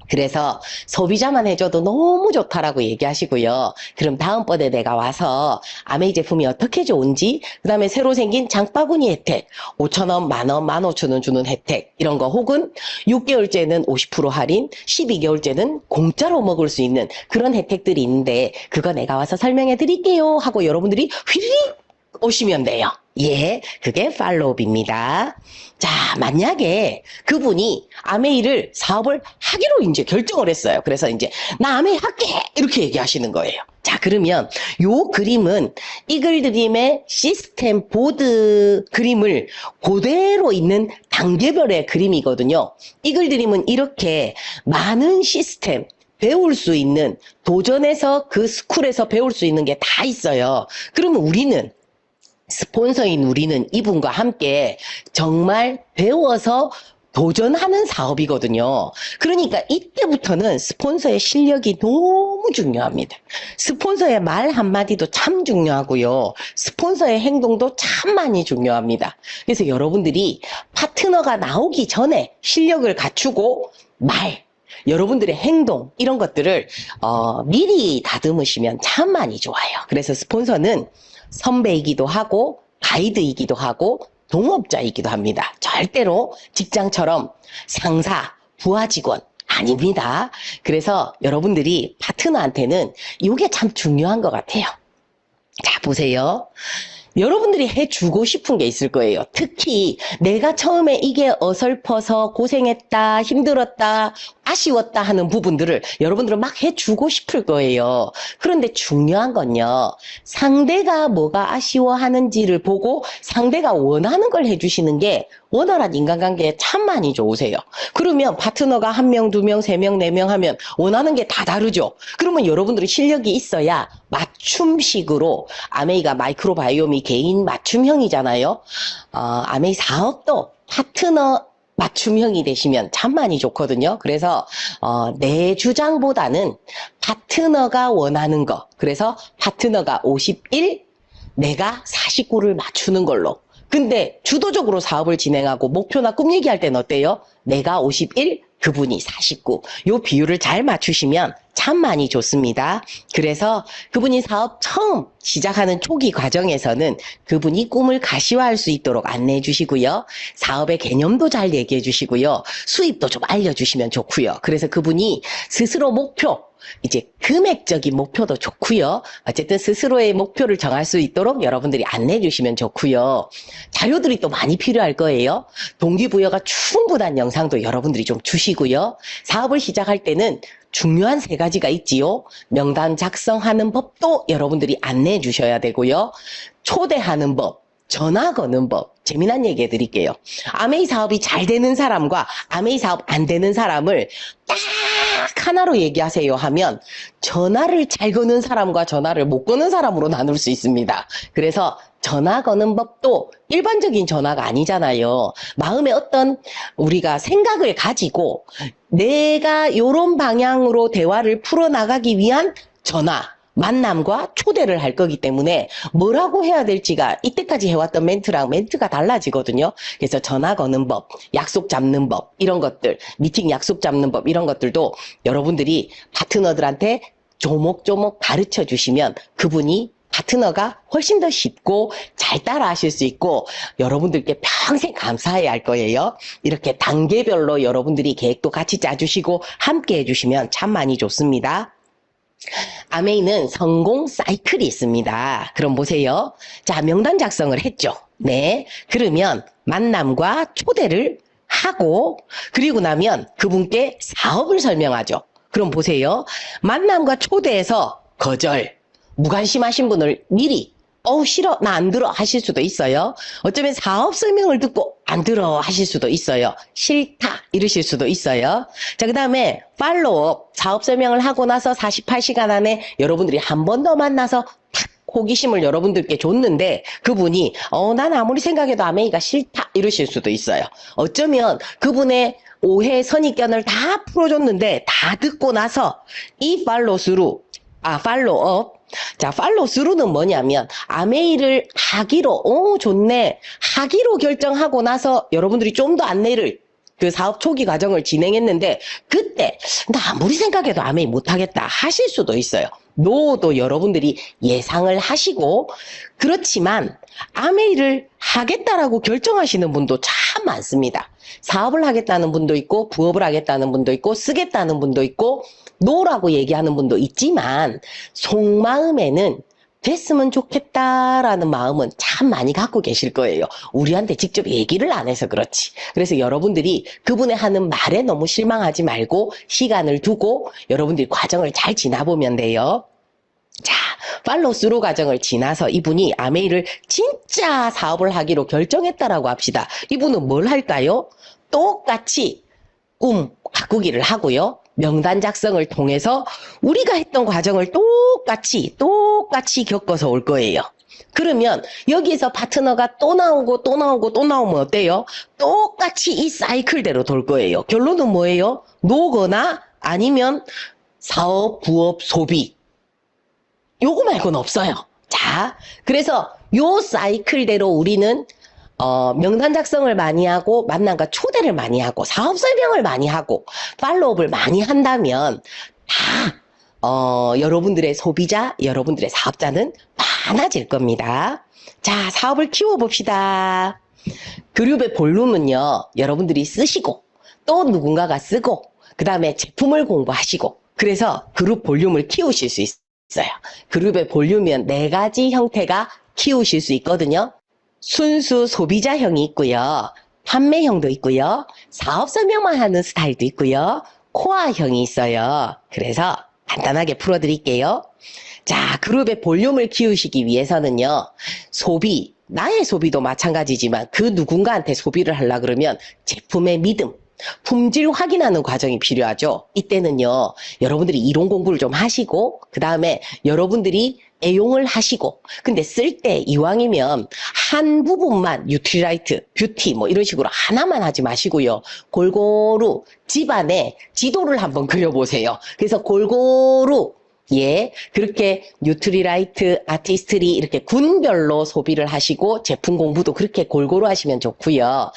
그래서 소비자만 해줘도 너무 좋다라고 얘기하시고요. 그럼 다음번에 내가 와서 아메이 제품이 어떻게 좋은지, 그 다음에 새로 생긴 장바구니 혜택, 5,000원, 만원, 15,000원 주는 혜택, 이런 거, 혹은 6개월째는 50% 할인, 12개월째는 공짜로 먹을 수 있는 그런 혜택들이 있는데 그거 내가 와서 설명해 드릴게요 하고 여러분들이 휘리릭 오시면 돼요. 예, 그게 팔로우업입니다. 자, 만약에 그분이 아메이를 사업을 하기로 이제 결정을 했어요. 그래서 이제 나 아메이 할게, 이렇게 얘기하시는 거예요. 자, 그러면 요 그림은 이글드림의 시스템 보드 그림을 그대로 있는 단계별의 그림이거든요. 이글드림은 이렇게 많은 시스템, 배울 수 있는, 도전해서 그 스쿨에서 배울 수 있는 게 다 있어요. 그러면 우리는, 스폰서인 우리는 이분과 함께 정말 배워서 도전하는 사업이거든요. 그러니까 이때부터는 스폰서의 실력이 너무 중요합니다. 스폰서의 말 한마디도 참 중요하고요. 스폰서의 행동도 참 많이 중요합니다. 그래서 여러분들이 파트너가 나오기 전에 실력을 갖추고 여러분들의 행동 이런 것들을 미리 다듬으시면 참 많이 좋아요. 그래서 스폰서는 선배이기도 하고 가이드이기도 하고 동업자이기도 합니다. 절대로 직장처럼 상사, 부하 직원 아닙니다. 그래서 여러분들이 파트너한테는 이게 참 중요한 것 같아요. 자, 보세요. 여러분들이 해주고 싶은 게 있을 거예요. 특히 내가 처음에 이게 어설퍼서 고생했다, 힘들었다, 아쉬웠다 하는 부분들을 여러분들은 막 해주고 싶을 거예요. 그런데 중요한 건요. 상대가 뭐가 아쉬워하는지를 보고 상대가 원하는 걸 해주시는 게 원활한 인간관계에 참 많이 좋으세요. 그러면 파트너가 1명, 2명, 3명, 4명 하면 원하는 게 다 다르죠. 그러면 여러분들이 실력이 있어야 맞춤식으로 아메이가 마이크로바이옴이 개인 맞춤형이잖아요. 아메이 사업도 파트너 맞춤형이 되시면 참 많이 좋거든요. 그래서 내 주장보다는 파트너가 원하는 거. 그래서 파트너가 51, 내가 49를 맞추는 걸로. 근데 주도적으로 사업을 진행하고 목표나 꿈 얘기할 때는 어때요? 내가 51, 그분이 49. 요 비율을 잘 맞추시면 참 많이 좋습니다. 그래서 그분이 사업 처음 시작하는 초기 과정에서는 그분이 꿈을 가시화할 수 있도록 안내해 주시고요. 사업의 개념도 잘 얘기해 주시고요. 수입도 좀 알려주시면 좋고요. 그래서 그분이 스스로 목표, 이제 금액적인 목표도 좋고요. 어쨌든 스스로의 목표를 정할 수 있도록 여러분들이 안내해 주시면 좋고요. 자료들이 또 많이 필요할 거예요. 동기부여가 충분한 영상도 여러분들이 좀 주시고요. 사업을 시작할 때는 중요한 3가지가 있지요. 명단 작성하는 법도 여러분들이 안내해 주셔야 되고요. 초대하는 법, 전화 거는 법, 재미난 얘기 해드릴게요. 아메이 사업이 잘 되는 사람과 아메이 사업 안 되는 사람을 딱 하나로 얘기하세요 하면 전화를 잘 거는 사람과 전화를 못 거는 사람으로 나눌 수 있습니다. 그래서 전화 거는 법도 일반적인 전화가 아니잖아요. 마음에 어떤 우리가 생각을 가지고 내가 요런 방향으로 대화를 풀어나가기 위한 전화, 만남과 초대를 할 거기 때문에 뭐라고 해야 될지가 이때까지 해왔던 멘트랑 멘트가 달라지거든요. 그래서 전화 거는 법, 약속 잡는 법, 이런 것들, 미팅 약속 잡는 법, 이런 것들도 여러분들이 파트너들한테 조목조목 가르쳐 주시면 그분이 파트너가 훨씬 더 쉽고 잘 따라 하실 수 있고 여러분들께 평생 감사해야 할 거예요. 이렇게 단계별로 여러분들이 계획도 같이 짜주시고 함께 해주시면 참 많이 좋습니다. 아메이는 성공 사이클이 있습니다. 그럼 보세요. 자, 명단 작성을 했죠. 네. 그러면 만남과 초대를 하고 그리고 나면 그분께 사업을 설명하죠. 그럼 보세요. 만남과 초대에서 거절, 무관심하신 분을 미리 싫어, 나 안 들어 하실 수도 있어요. 어쩌면 사업 설명을 듣고 안 들어 하실 수도 있어요. 싫다 이러실 수도 있어요. 자, 그 다음에 팔로우업, 사업 설명을 하고 나서 48시간 안에 여러분들이 한 번 더 만나서 탁 호기심을 여러분들께 줬는데 그분이 난 아무리 생각해도 아메이가 싫다 이러실 수도 있어요. 어쩌면 그분의 오해 선입견을 다 풀어줬는데 다 듣고 나서 이 팔로우업. 자, 팔로우스루는 뭐냐면 아메이를 하기로 좋네 하기로 결정하고 나서 여러분들이 좀 더 안내를 그 사업 초기 과정을 진행했는데 그때 나 아무리 생각해도 아메이 못하겠다 하실 수도 있어요. 노도 여러분들이 예상을 하시고 그렇지만 아메이를 하겠다라고 결정하시는 분도 참 많습니다. 사업을 하겠다는 분도 있고 부업을 하겠다는 분도 있고 쓰겠다는 분도 있고 노라고 얘기하는 분도 있지만 속마음에는 됐으면 좋겠다라는 마음은 참 많이 갖고 계실 거예요. 우리한테 직접 얘기를 안 해서 그렇지. 그래서 여러분들이 그분의 하는 말에 너무 실망하지 말고 시간을 두고 여러분들이 과정을 잘 지나보면 돼요. 자, 팔로우스루 과정을 지나서 이분이 아메이를 진짜 사업을 하기로 결정했다라고 합시다. 이분은 뭘 할까요? 똑같이 꿈 가꾸기를 하고요. 명단 작성을 통해서 우리가 했던 과정을 똑같이 겪어서 올 거예요. 그러면 여기에서 파트너가 또 나오고 또 나오고 또 나오면 어때요? 똑같이 이 사이클대로 돌 거예요. 결론은 뭐예요? 노거나 아니면 사업, 부업, 소비. 요거 말고는 없어요. 자, 그래서 요 사이클대로 우리는 명단 작성을 많이 하고 만남과 초대를 많이 하고 사업 설명을 많이 하고 팔로우업을 많이 한다면 다 여러분들의 소비자, 여러분들의 사업자는 많아질 겁니다. 자, 사업을 키워봅시다. 그룹의 볼륨은요, 여러분들이 쓰시고 또 누군가가 쓰고 그 다음에 제품을 공부하시고 그래서 그룹 볼륨을 키우실 수 있어요. 그룹의 볼륨은 4가지 형태가 키우실 수 있거든요. 순수 소비자형이 있고요. 판매형도 있고요. 사업 설명만 하는 스타일도 있고요. 코어형이 있어요. 그래서 간단하게 풀어드릴게요. 자, 그룹의 볼륨을 키우시기 위해서는요. 소비, 나의 소비도 마찬가지지만 그 누군가한테 소비를 하려고 그러면 제품의 믿음, 품질 확인하는 과정이 필요하죠. 이때는요. 여러분들이 이론 공부를 좀 하시고 그 다음에 여러분들이 애용을 하시고 근데 쓸 때 이왕이면 한 부분만 뉴트리라이트, 뷰티 뭐 이런 식으로 하나만 하지 마시고요. 골고루 집안에 지도를 한번 그려보세요. 그래서 골고루 그렇게 뉴트리라이트, 아티스트리 이렇게 군별로 소비를 하시고 제품 공부도 그렇게 골고루 하시면 좋고요.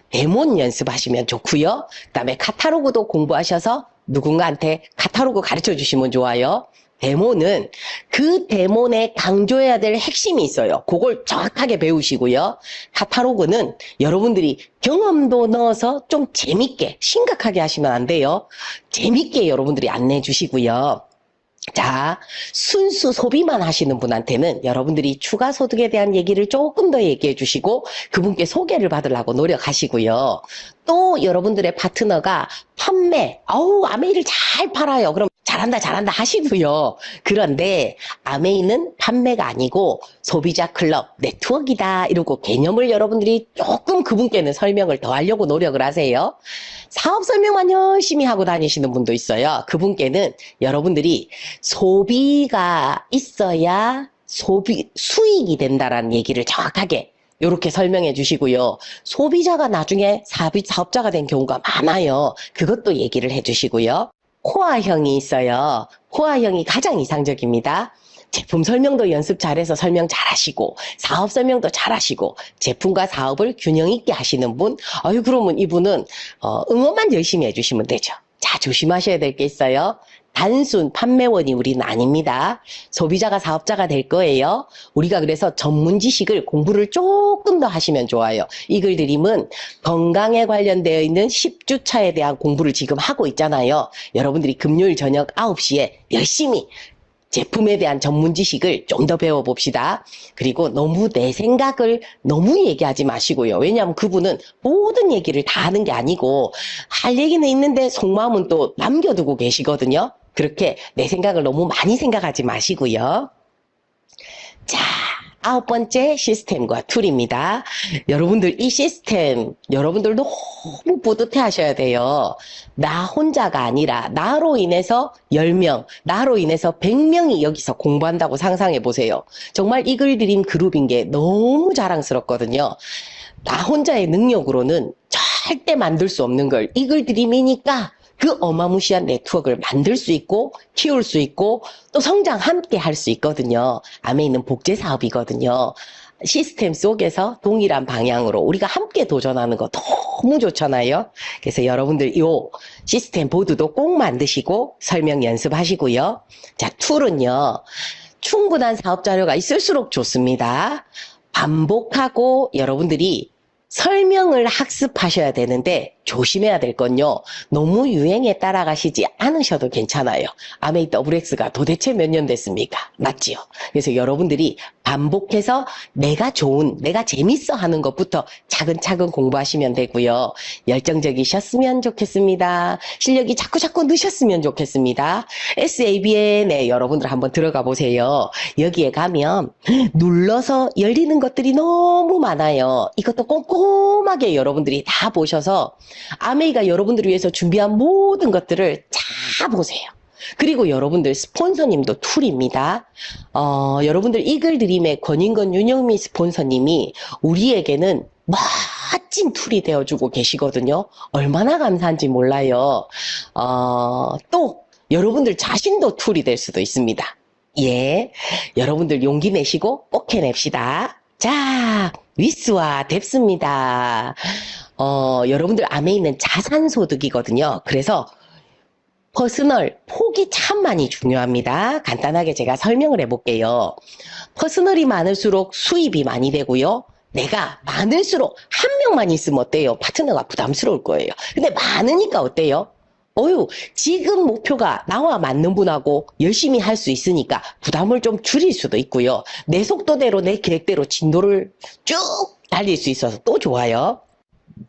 데몬 연습하시면 좋고요. 그다음에 카탈로그도 공부하셔서 누군가한테 카탈로그 가르쳐 주시면 좋아요. 데모는 그 데몬에 강조해야 될 핵심이 있어요. 그걸 정확하게 배우시고요. 카탈로그는 여러분들이 경험도 넣어서 좀 재밌게, 심각하게 하시면 안 돼요. 재밌게 여러분들이 안내해 주시고요. 자, 순수 소비만 하시는 분한테는 여러분들이 추가 소득에 대한 얘기를 조금 더 얘기해 주시고 그분께 소개를 받으려고 노력하시고요. 또 여러분들의 파트너가 판매, 아메이를 잘 팔아요. 그럼 잘한다 하시고요. 그런데 아메이는 판매가 아니고 소비자 클럽 네트워크이다 이러고 개념을 여러분들이 조금 그분께는 설명을 더 하려고 노력을 하세요. 사업 설명만 열심히 하고 다니시는 분도 있어요. 그분께는 여러분들이 소비가 있어야 수익이 된다라는 얘기를 정확하게 이렇게 설명해 주시고요. 소비자가 나중에 사업자가 된 경우가 많아요. 그것도 얘기를 해 주시고요. 코어형이 있어요. 코어형이 가장 이상적입니다. 제품 설명도 연습 잘해서 설명 잘하시고 사업 설명도 잘하시고 제품과 사업을 균형 있게 하시는 분 그러면 이분은 응원만 열심히 해주시면 되죠. 자, 조심하셔야 될 게 있어요. 단순 판매원이 우리는 아닙니다. 소비자가 사업자가 될 거예요. 우리가 그래서 전문 지식을 공부를 조금 더 하시면 좋아요. 이글드림은 건강에 관련되어 있는 10주차에 대한 공부를 지금 하고 있잖아요. 여러분들이 금요일 저녁 9시에 열심히 제품에 대한 전문 지식을 좀 더 배워봅시다. 그리고 너무 내 생각을 너무 얘기하지 마시고요. 왜냐하면 그분은 모든 얘기를 다 하는 게 아니고 할 얘기는 있는데 속마음은 또 남겨두고 계시거든요. 그렇게 내 생각을 너무 많이 생각하지 마시고요. 자, 9번째 시스템과 툴입니다. 여러분들 이 시스템 여러분들 너무 뿌듯해 하셔야 돼요. 나 혼자가 아니라 나로 인해서 10명, 나로 인해서 100명이 여기서 공부한다고 상상해 보세요. 정말 이글드림 그룹인 게 너무 자랑스럽거든요. 나 혼자의 능력으로는 절대 만들 수 없는 걸 이글드림이니까 그 어마무시한 네트워크를 만들 수 있고 키울 수 있고 또 성장 함께 할 수 있거든요. 아메이는 복제 사업이거든요. 시스템 속에서 동일한 방향으로 우리가 함께 도전하는 거 너무 좋잖아요. 그래서 여러분들 이 시스템 보드도 꼭 만드시고 설명 연습하시고요. 자, 툴은요. 충분한 사업 자료가 있을수록 좋습니다. 반복하고 여러분들이 설명을 학습하셔야 되는데 조심해야 될 건요. 너무 유행에 따라가시지 않으셔도 괜찮아요. 아메이 WX가 도대체 몇 년 됐습니까? 맞지요? 그래서 여러분들이 반복해서 내가 재밌어 하는 것부터 차근차근 공부하시면 되고요. 열정적이셨으면 좋겠습니다. 실력이 자꾸 느셨으면 좋겠습니다. SABN에 여러분들 한번 들어가 보세요. 여기에 가면 눌러서 열리는 것들이 너무 많아요. 이것도 꼼꼼하게 여러분들이 다 보셔서 아메이가 여러분들을 위해서 준비한 모든 것들을 다 보세요. 그리고 여러분들 스폰서님도 툴입니다. 여러분들 이글드림의 권인건 윤영미 스폰서님이 우리에게는 멋진 툴이 되어주고 계시거든요. 얼마나 감사한지 몰라요. 또 여러분들 자신도 툴이 될 수도 있습니다. 예, 여러분들 용기 내시고 꼭 해냅시다. 자, 위스와 뎁스입니다. 여러분들 아메이는 자산소득이거든요. 그래서 퍼스널, 폭이 참 많이 중요합니다. 간단하게 제가 설명을 해볼게요. 퍼스널이 많을수록 수입이 많이 되고요. 내가 많을수록 한 명만 있으면 어때요? 파트너가 부담스러울 거예요. 근데 많으니까 어때요? 지금 목표가 나와 맞는 분하고 열심히 할 수 있으니까 부담을 좀 줄일 수도 있고요. 내 속도대로 내 계획대로 진도를 쭉 달릴 수 있어서 또 좋아요.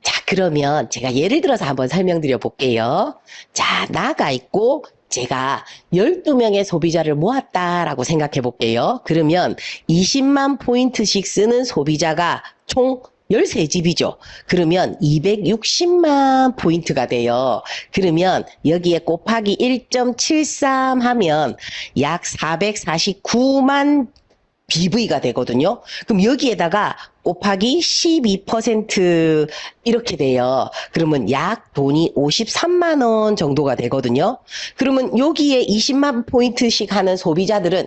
자, 그러면 제가 예를 들어서 한번 설명드려 볼게요. 자, 나가 있고 제가 12명의 소비자를 모았다라고 생각해 볼게요. 그러면 20만 포인트씩 쓰는 소비자가 총 13집이죠. 그러면 260만 포인트가 돼요. 그러면 여기에 곱하기 1.73 하면 약 449만 BV가 되거든요. 그럼 여기에다가 곱하기 12% 이렇게 돼요. 그러면 약 돈이 53만 원 정도가 되거든요. 그러면 여기에 20만 포인트씩 하는 소비자들은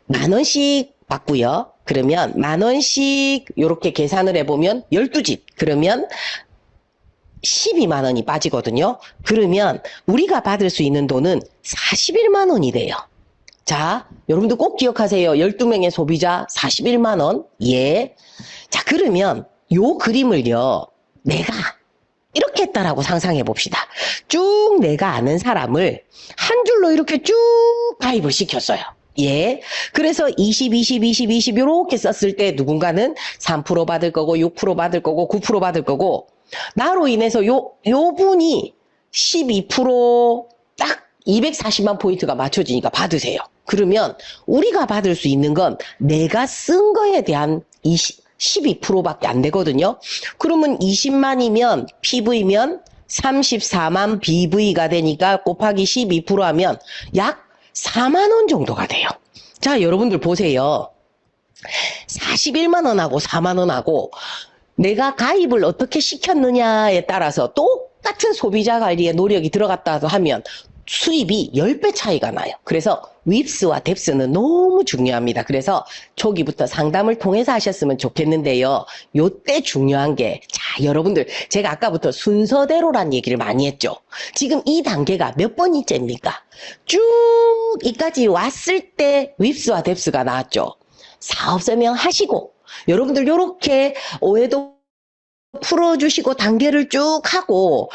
만 원씩 받고요. 그러면 만 원씩 이렇게 계산을 해보면 12집. 그러면 12만 원이 빠지거든요. 그러면 우리가 받을 수 있는 돈은 41만 원이 돼요. 자, 여러분들 꼭 기억하세요. 12명의 소비자 41만 원. 예. 자, 그러면 요 그림을요. 내가 이렇게 했다라고 상상해 봅시다. 쭉 내가 아는 사람을 한 줄로 이렇게 쭉 가입을 시켰어요. 예. 그래서 20, 20, 20, 20 이렇게 썼을 때 누군가는 3% 받을 거고 6% 받을 거고 9% 받을 거고 나로 인해서 요 분이 12%딱 240만 포인트가 맞춰지니까 받으세요. 그러면 우리가 받을 수 있는 건 내가 쓴 거에 대한 12%밖에 안 되거든요. 그러면 20만이면 PV면 34만 BV가 되니까 곱하기 12% 하면 약 4만 원 정도가 돼요. 자, 여러분들 보세요. 41만 원하고 4만 원하고 내가 가입을 어떻게 시켰느냐에 따라서 똑같은 소비자 관리에 노력이 들어갔다 하면 수입이 10배 차이가 나요. 그래서 윕스와 뎁스는 너무 중요합니다. 그래서 초기부터 상담을 통해서 하셨으면 좋겠는데요. 요때 중요한 게, 자, 여러분들, 제가 아까부터 순서대로란 얘기를 많이 했죠. 지금 이 단계가 몇 번째입니까? 쭉 이까지 왔을 때 윕스와 뎁스가 나왔죠. 사업 설명 하시고, 여러분들 요렇게 오해도 풀어주시고 단계를 쭉 하고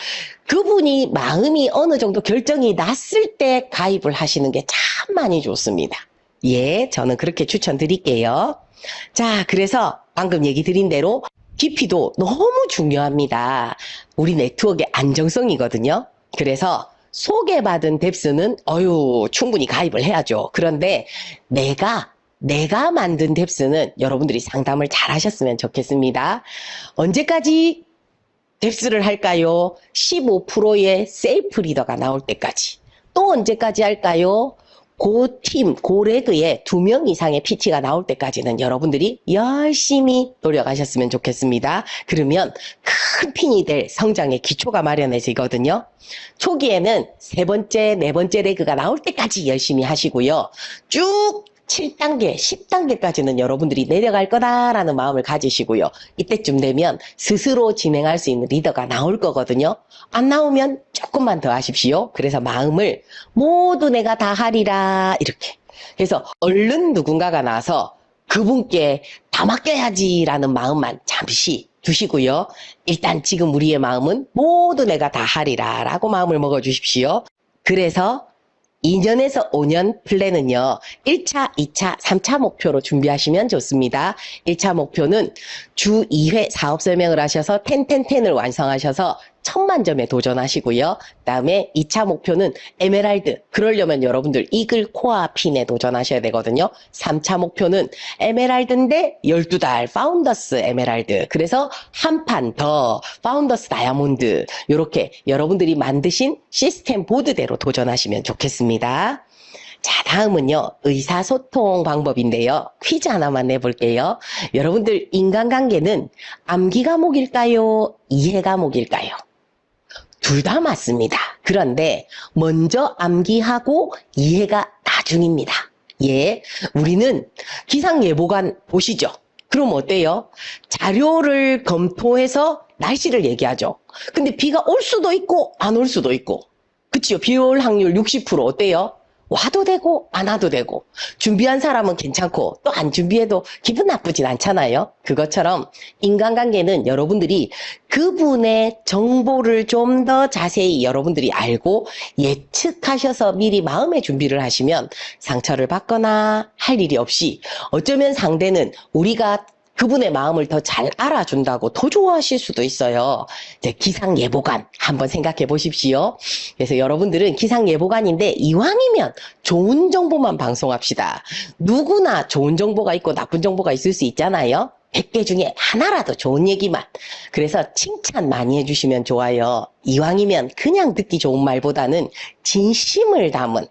그분이 마음이 어느 정도 결정이 났을 때 가입을 하시는 게 참 많이 좋습니다. 예, 저는 그렇게 추천드릴게요. 자, 그래서 방금 얘기 드린 대로 깊이도 너무 중요합니다. 우리 네트워크의 안정성이거든요. 그래서 소개받은 뎁스는 충분히 가입을 해야죠. 그런데 내가 만든 뎁스는 여러분들이 상담을 잘 하셨으면 좋겠습니다. 언제까지 뎁스를 할까요? 15%의 세이프 리더가 나올 때까지. 또 언제까지 할까요? 고 레그에 2명 이상의 PT가 나올 때까지는 여러분들이 열심히 노력하셨으면 좋겠습니다. 그러면 큰 핀이 될 성장의 기초가 마련해지거든요. 초기에는 3번째, 4번째 레그가 나올 때까지 열심히 하시고요. 쭉 7단계, 10단계까지는 여러분들이 내려갈 거다라는 마음을 가지시고요. 이때쯤 되면 스스로 진행할 수 있는 리더가 나올 거거든요. 안 나오면 조금만 더 하십시오. 그래서 마음을 모두 내가 다 하리라 이렇게. 그래서 얼른 누군가가 나서 그분께 다 맡겨야지라는 마음만 잠시 두시고요. 일단 지금 우리의 마음은 모두 내가 다 하리라 라고 마음을 먹어주십시오. 그래서 2년에서 5년 플랜은요. 1차, 2차, 3차 목표로 준비하시면 좋습니다. 1차 목표는 주 2회 사업 설명을 하셔서 10, 10, 10을 완성하셔서 천만점에 도전하시고요. 그다음에 2차 목표는 에메랄드. 그러려면 여러분들 이글 코아 핀에 도전하셔야 되거든요. 3차 목표는 에메랄드인데 12달 파운더스 에메랄드. 그래서 한 판 더 파운더스 다이아몬드. 이렇게 여러분들이 만드신 시스템 보드대로 도전하시면 좋겠습니다. 자, 다음은요, 의사소통 방법인데요. 퀴즈 하나만 내볼게요. 여러분들 인간관계는 암기 과목일까요? 이해 과목일까요? 둘 다 맞습니다. 그런데 먼저 암기하고 이해가 나중입니다. 예, 우리는 기상예보관 보시죠. 그럼 어때요? 자료를 검토해서 날씨를 얘기하죠. 근데 비가 올 수도 있고 안 올 수도 있고. 그치요? 비 올 확률 60% 어때요? 와도 되고 안 와도 되고. 준비한 사람은 괜찮고 또 안 준비해도 기분 나쁘진 않잖아요. 그것처럼 인간관계는 여러분들이 그분의 정보를 좀 더 자세히 여러분들이 알고 예측하셔서 미리 마음의 준비를 하시면 상처를 받거나 할 일이 없이, 어쩌면 상대는 우리가 그분의 마음을 더 잘 알아준다고 더 좋아하실 수도 있어요. 이제 기상예보관 한번 생각해 보십시오. 그래서 여러분들은 기상예보관인데 이왕이면 좋은 정보만 방송합시다. 누구나 좋은 정보가 있고 나쁜 정보가 있을 수 있잖아요. 100개 중에 하나라도 좋은 얘기만. 그래서 칭찬 많이 해주시면 좋아요. 이왕이면 그냥 듣기 좋은 말보다는 진심을 담은,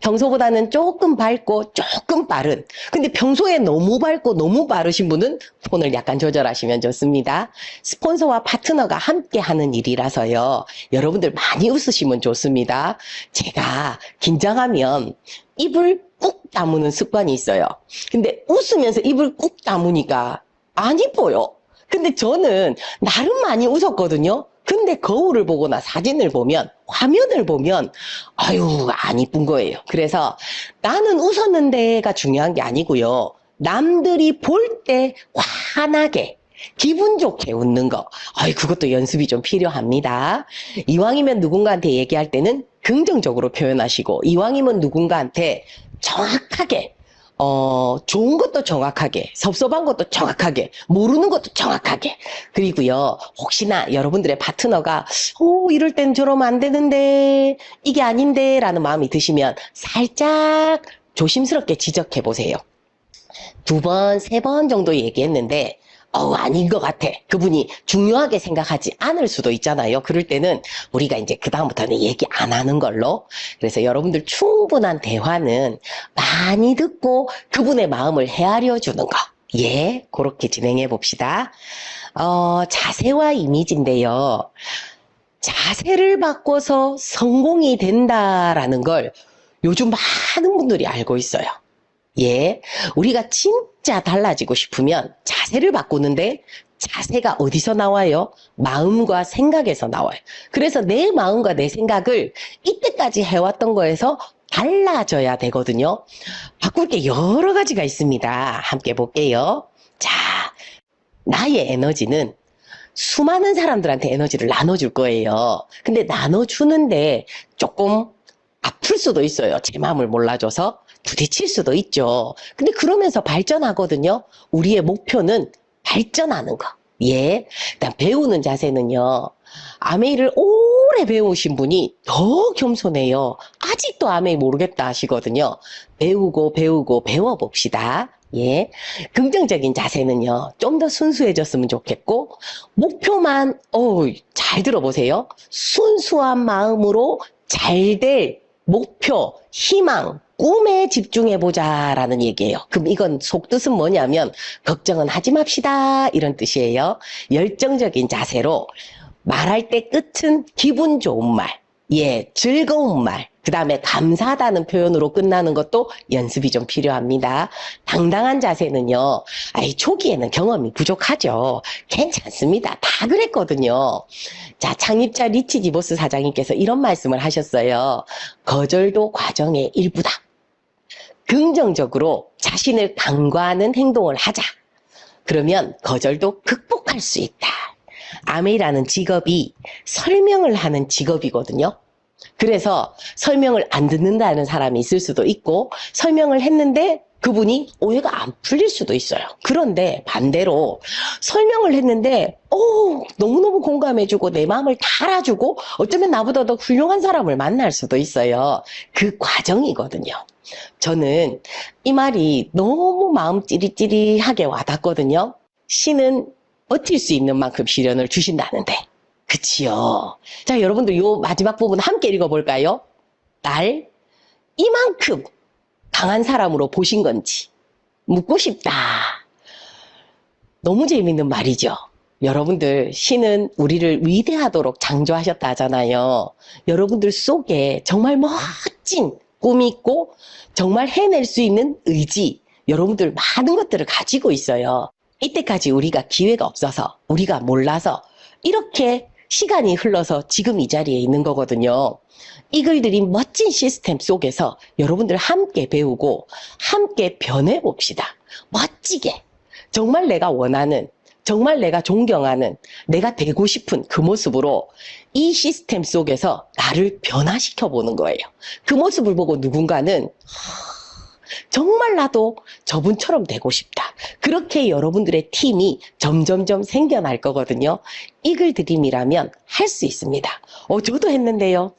평소보다는 조금 밝고 조금 빠른, 근데 평소에 너무 밝고 너무 빠르신 분은 톤을 약간 조절하시면 좋습니다. 스폰서와 파트너가 함께 하는 일이라서요. 여러분들 많이 웃으시면 좋습니다. 제가 긴장하면 입을 꾹 다무는 습관이 있어요. 근데 웃으면서 입을 꾹 다무니까 안 이뻐요. 근데 저는 나름 많이 웃었거든요. 근데 거울을 보거나 사진을 보면, 화면을 보면 아유 안 이쁜 거예요. 그래서 나는 웃었는데가 중요한 게 아니고요. 남들이 볼 때 환하게 기분 좋게 웃는 거, 그것도 연습이 좀 필요합니다. 이왕이면 누군가한테 얘기할 때는 긍정적으로 표현하시고, 이왕이면 누군가한테 정확하게, 좋은 것도 정확하게, 섭섭한 것도 정확하게, 모르는 것도 정확하게. 그리고요, 혹시나 여러분들의 파트너가 이럴 땐 저러면 안 되는데, 이게 아닌데 라는 마음이 드시면 살짝 조심스럽게 지적해 보세요. 2번, 3번 정도 얘기했는데 아닌 것 같아. 그분이 중요하게 생각하지 않을 수도 있잖아요. 그럴 때는 우리가 이제 그다음부터는 얘기 안 하는 걸로. 그래서 여러분들 충분한 대화는 많이 듣고 그분의 마음을 헤아려 주는 거. 예, 그렇게 진행해 봅시다. 자세와 이미지인데요. 자세를 바꿔서 성공이 된다라는 걸 요즘 많은 분들이 알고 있어요. 예, 우리가 진짜 달라지고 싶으면 자세를 바꾸는데, 자세가 어디서 나와요? 마음과 생각에서 나와요. 그래서 내 마음과 내 생각을 이때까지 해왔던 거에서 달라져야 되거든요. 바꿀 게 여러 가지가 있습니다. 함께 볼게요. 자, 나의 에너지는 수많은 사람들한테 에너지를 나눠줄 거예요. 근데 나눠주는데 조금 아플 수도 있어요. 제 마음을 몰라줘서 부딪힐 수도 있죠. 근데 그러면서 발전하거든요. 우리의 목표는 발전하는 거. 예. 일단 배우는 자세는요. 아메이를 오래 배우신 분이 더 겸손해요. 아직도 아메이 모르겠다 하시거든요. 배우고 배워봅시다. 예. 긍정적인 자세는요, 좀 더 순수해졌으면 좋겠고, 목표만, 잘 들어보세요. 순수한 마음으로 잘 될 목표, 희망, 꿈에 집중해보자 라는 얘기예요. 그럼 이건 속뜻은 뭐냐면, 걱정은 하지 맙시다 이런 뜻이에요. 열정적인 자세로 말할 때 끝은 기분 좋은 말, 예, 즐거운 말, 그 다음에 감사하다는 표현으로 끝나는 것도 연습이 좀 필요합니다. 당당한 자세는요, 초기에는 경험이 부족하죠. 괜찮습니다. 다 그랬거든요. 자, 창립자 리치 디보스 사장님께서 이런 말씀을 하셨어요. 거절도 과정의 일부다. 긍정적으로 자신을 강구하는 행동을 하자. 그러면 거절도 극복할 수 있다. 아메이라는 직업이 설명을 하는 직업이거든요. 그래서 설명을 안 듣는다는 사람이 있을 수도 있고, 설명을 했는데 그분이 오해가 안 풀릴 수도 있어요. 그런데 반대로 설명을 했는데, 너무너무 공감해주고 내 마음을 다 알아주고 어쩌면 나보다 더 훌륭한 사람을 만날 수도 있어요. 그 과정이거든요. 저는 이 말이 너무 마음 찌릿찌릿하게 와닿거든요. 신은 버틸 수 있는 만큼 시련을 주신다는데. 그치요. 자, 여러분들 요 마지막 부분 함께 읽어볼까요? 날 이만큼 강한 사람으로 보신 건지 묻고 싶다. 너무 재밌는 말이죠. 여러분들, 신은 우리를 위대하도록 창조하셨다 하잖아요. 여러분들 속에 정말 멋진 꿈이 있고 정말 해낼 수 있는 의지, 여러분들 많은 것들을 가지고 있어요. 이때까지 우리가 기회가 없어서, 우리가 몰라서 이렇게 시간이 흘러서 지금 이 자리에 있는 거거든요. 이 글들이 멋진 시스템 속에서 여러분들 함께 배우고 함께 변해봅시다. 멋지게. 정말 내가 원하는, 정말 내가 존경하는, 내가 되고 싶은 그 모습으로 이 시스템 속에서 나를 변화시켜 보는 거예요. 그 모습을 보고 누군가는 정말 나도 저분처럼 되고 싶다. 그렇게 여러분들의 팀이 점점점 생겨날 거거든요. 이글 드림이라면 할 수 있습니다. 저도 했는데요.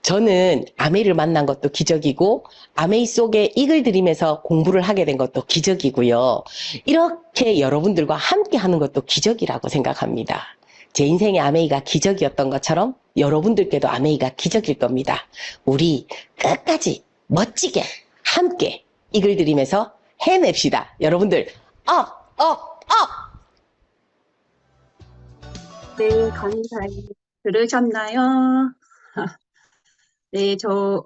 저는 아메이를 만난 것도 기적이고 아메이 속에 이글 드림에서 공부를 하게 된 것도 기적이고요. 이렇게 여러분들과 함께 하는 것도 기적이라고 생각합니다. 제 인생의 아메이가 기적이었던 것처럼 여러분들께도 아메이가 기적일 겁니다. 우리 끝까지 멋지게 함께 이글 드림에서 해냅시다. 여러분들 업! 업! 업! 네, 강의 잘 들으셨나요? 네, 저